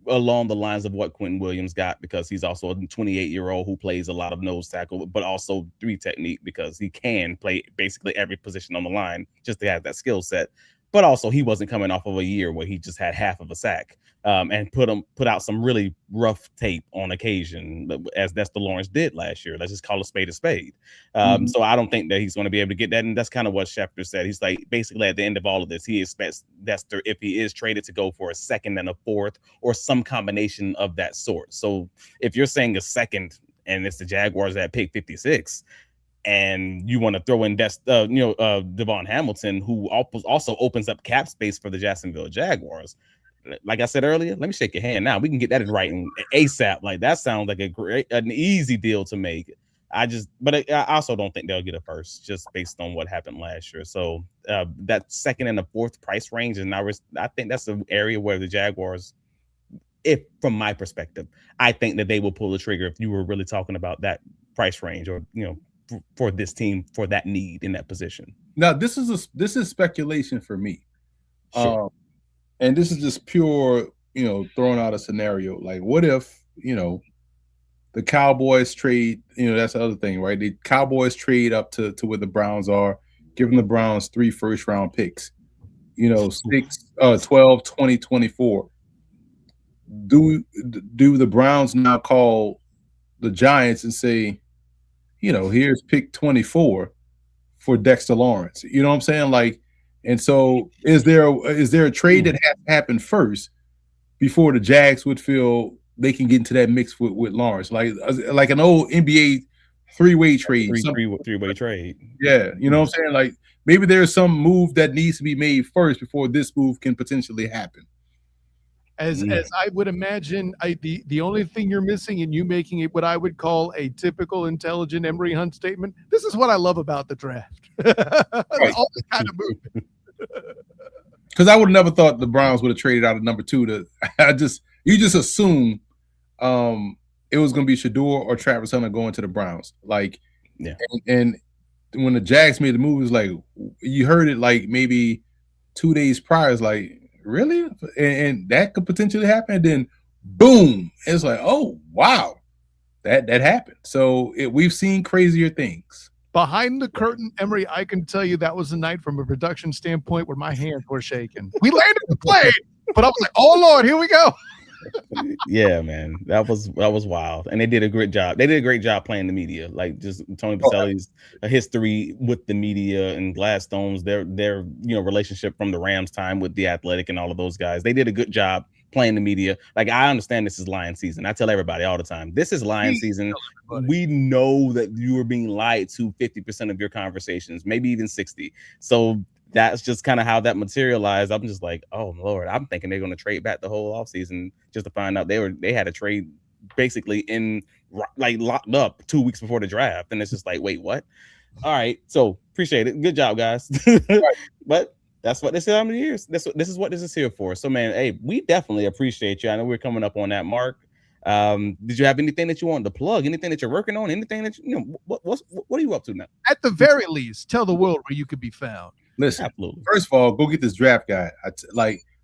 along the lines of what Quentin Williams got, because he's also a 28-year-old who plays a lot of nose tackle, but also 3 technique, because he can play basically every position on the line just to have that skill set. But also he wasn't coming off of a year where he just had half of a sack, and put out some really rough tape on occasion, as Dexter Lawrence did last year. Let's just call a spade a spade. So I don't think that he's going to be able to get that. And that's kind of what Schefter said. He's like, basically at the end of all of this, he expects Dexter, if he is traded, to go for a second and a fourth or some combination of that sort. So if you're saying a second and it's the Jaguars at pick 56, and you want to throw in Devon Hamilton, who also opens up cap space for the Jacksonville Jaguars. Like I said earlier, let me shake your hand now. We can get that in writing ASAP. Like, that sounds like an easy deal to make. But I also don't think they'll get a first, just based on what happened last year. So that second and the fourth price range is now. I think that's an area where the Jaguars, from my perspective, I think that they will pull the trigger if you were really talking about that price range, or for this team, for that need in that position. Now, this is speculation for me. Sure. And this is just pure, throwing out a scenario. Like, what if, the Cowboys trade, that's the other thing, right? The Cowboys trade up to where the Browns are, giving the Browns 3 first-round picks, 6, 12, 20, 24. Do the Browns now call the Giants and say, here's pick 24 for Dexter Lawrence? You know what I'm saying? Like, and so is there a trade that has to happen first before the Jags would feel they can get into that mix with Lawrence, like an old NBA three-way trade, three-way trade? Yeah, you know what I'm saying? Like, maybe there's some move that needs to be made first before this move can potentially happen. As I would imagine, the only thing you're missing in you making it what I would call a typical intelligent Emory Hunt statement. This is what I love about the draft. Right. All this kind of movement. Because I would have never thought the Browns would have traded out of number 2. You just assume it was going to be Shador or Travis Hunter going to the Browns. Like, yeah. And when the Jags made the move, it was like, you heard it like maybe 2 days prior. It's like, really? And that could potentially happen. And then boom, it's like, oh wow, that happened. So we've seen crazier things. Behind the curtain, Emory, I can tell you that was a night from a production standpoint where my hands were shaking. We landed the plane, but I was like, oh Lord, here we go. Yeah, man, that was wild, and they did a great job. They did a great job playing the media, like just Tony Baselli's history with the media and Gladstone's their relationship from the Rams time with The Athletic and all of those guys. They did a good job playing the media. Like, I understand this is lion season. I tell everybody all the time, this is lion season. We know that you are being lied to 50% of your conversations, maybe even 60. So that's just kind of how that materialized. I'm just like, oh Lord, I'm thinking they're going to trade back the whole offseason just to find out they had a trade basically locked up 2 weeks before the draft. And it's just like, wait, what? All right. So appreciate it. Good job, guys. Right. But that's what this is. How many years? This is what this is here for. So, man, hey, we definitely appreciate you. I know we're coming up on that mark. Did you have anything that you wanted to plug? Anything that you're working on? Anything that what are you up to now? At the very least, tell the world where you could be found. Listen, absolutely. First of all, go get this draft guide.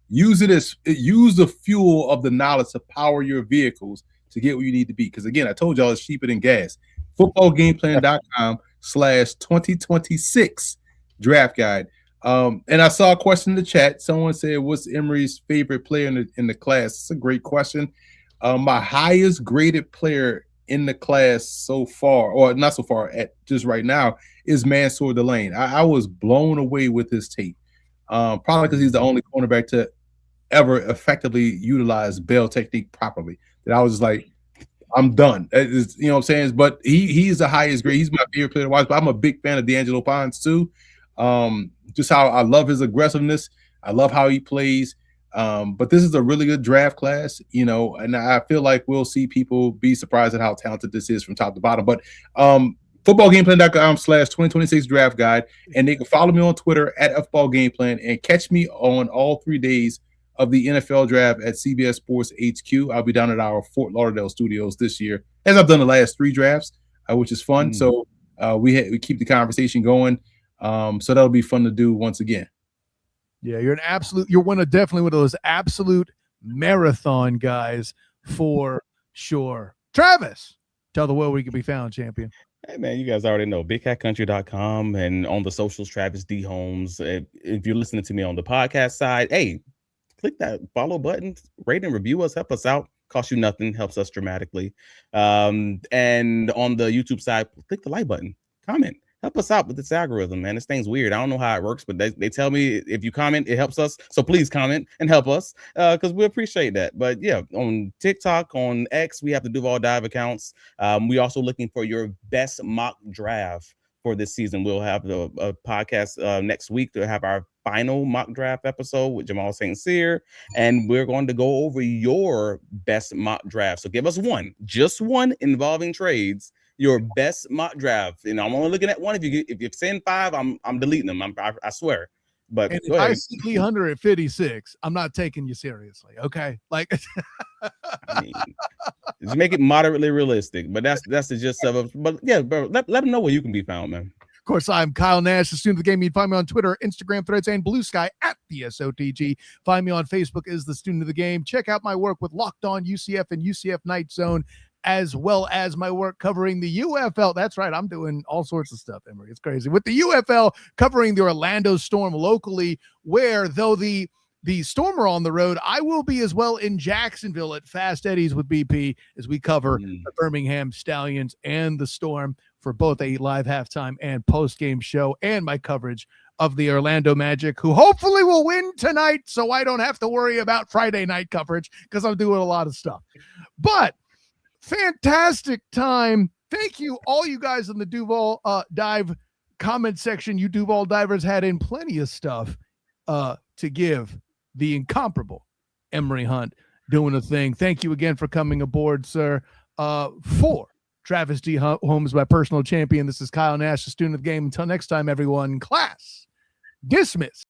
Use the fuel of the knowledge to power your vehicles to get where you need to be. Because again, I told y'all it's cheaper than gas. Footballgameplan.com/2026 draft guide. And I saw a question in the chat. Someone said, "What's Emory's favorite player in the class?" It's a great question. My highest graded player in the class so far, or not so far, at just right now, is Mansour Delane. I was blown away with his tape, probably because he's the only cornerback to ever effectively utilize bail technique properly. That I was just like, I'm done. You know what I'm saying? But he's the highest grade. He's my favorite player to watch. But I'm a big fan of D'Angelo Pons too. Just how I love his aggressiveness. I love how he plays. But this is a really good draft class, and I feel like we'll see people be surprised at how talented this is from top to bottom. But footballgameplan.com/2026 draft guide, and they can follow me on Twitter at @footballgameplan and catch me on all 3 days of the NFL draft at CBS Sports HQ. I'll be down at our Fort Lauderdale studios this year, as I've done the last 3 drafts, which is fun. So we keep the conversation going. So that'll be fun to do once again. Yeah, you're definitely one of those absolute marathon, guys, for sure. Travis, tell the world where you can be found, champion. Hey man, you guys already know bigcatcountry.com and on the socials, Travis D. Holmes. If you're listening to me on the podcast side, hey, click that follow button, rate and review us, help us out. Costs you nothing, helps us dramatically. And on the YouTube side, click the like button, comment, help us out with this algorithm, man. This thing's weird. I don't know how it works, but they tell me if you comment, it helps us. So please comment and help us because we appreciate that. But yeah, on TikTok, on X, we have the Duval Dive accounts. We also looking for your best mock draft for this season. We'll have a podcast next week to have our final mock draft episode with Jamal St. Cyr, and we're going to go over your best mock draft. So give us one, just one involving trades, your best mock draft. And I'm only looking at one. If you send 5, I'm deleting them. I swear. But and go if ahead. I see Lee Hunter at 56, I'm not taking you seriously. Okay, like I mean, just make it moderately realistic. But that's the gist of it. But yeah, bro, let them know where you can be found, man. Of course, I'm Kyle Nash, the student of the game. You can find me on Twitter, Instagram, Threads, and Blue Sky at the SOTG. Find me on Facebook as the student of the game. Check out my work with Locked On UCF and UCF Night Zone, as well as my work covering the UFL. That's right. I'm doing all sorts of stuff, Emory. It's crazy. With the UFL covering the Orlando Storm locally, where though the Storm are on the road, I will be as well in Jacksonville at Fast Eddie's with BP as we cover the Birmingham Stallions and the Storm for both a live halftime and post-game show, and my coverage of the Orlando Magic, who hopefully will win tonight so I don't have to worry about Friday night coverage because I'm doing a lot of stuff. But fantastic time. Thank you, all you guys in the Duval Dive comment section. You Duval Divers had in plenty of stuff to give the incomparable Emory Hunt doing a thing. Thank you again for coming aboard, sir. For Travis D. Holmes, my personal champion, this is Kyle Nash, the student of the game. Until next time, everyone, class dismissed.